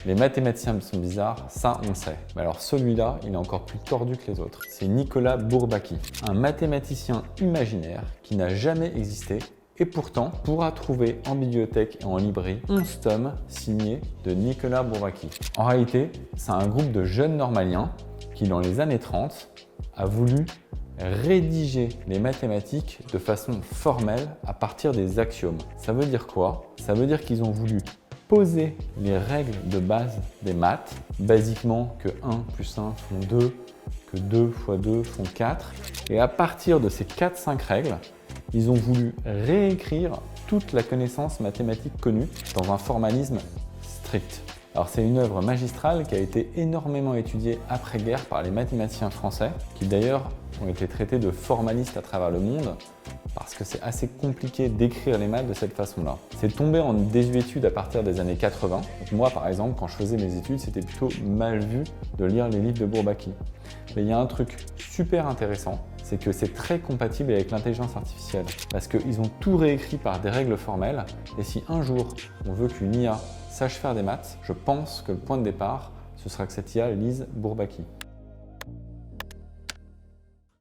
Les mathématiciens sont bizarres, ça on le sait. Mais alors celui-là, il est encore plus tordu que les autres. C'est Nicolas Bourbaki, un mathématicien imaginaire qui n'a jamais existé et pourtant pourra trouver en bibliothèque et en librairie 11 tomes signés de Nicolas Bourbaki. En réalité, c'est un groupe de jeunes normaliens qui, dans les années 30, a voulu rédiger les mathématiques de façon formelle à partir des axiomes. Ça veut dire quoi? Ça veut dire qu'ils ont voulu poser les règles de base des maths, basiquement que 1 plus 1 font 2, que 2 fois 2 font 4. Et à partir de ces 4-5 règles, ils ont voulu réécrire toute la connaissance mathématique connue dans un formalisme strict. Alors c'est une œuvre magistrale qui a été énormément étudiée après-guerre par les mathématiciens français, qui d'ailleurs ont été traités de formalistes à travers le monde, parce que c'est assez compliqué d'écrire les maths de cette façon-là. C'est tombé en désuétude à partir des années 80. Donc moi, par exemple, quand je faisais mes études, c'était plutôt mal vu de lire les livres de Bourbaki. Mais il y a un truc super intéressant, c'est que c'est très compatible avec l'intelligence artificielle, parce qu'ils ont tout réécrit par des règles formelles, et si un jour on veut qu'une IA sache faire des maths, je pense que le point de départ, ce sera que cette IA lise Bourbaki.